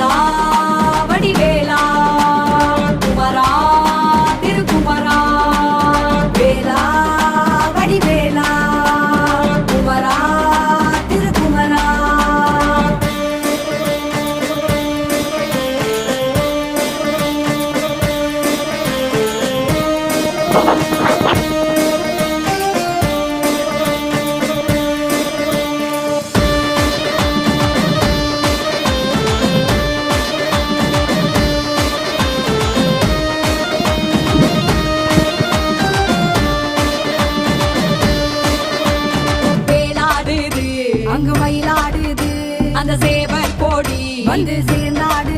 குமரா வடிவேலா குமரா திருக்குமரா வேலா வடிவேலா குமரா திருக்குமரா. அங்கு மயிலாடுது அந்த சேவல் கோடி வந்து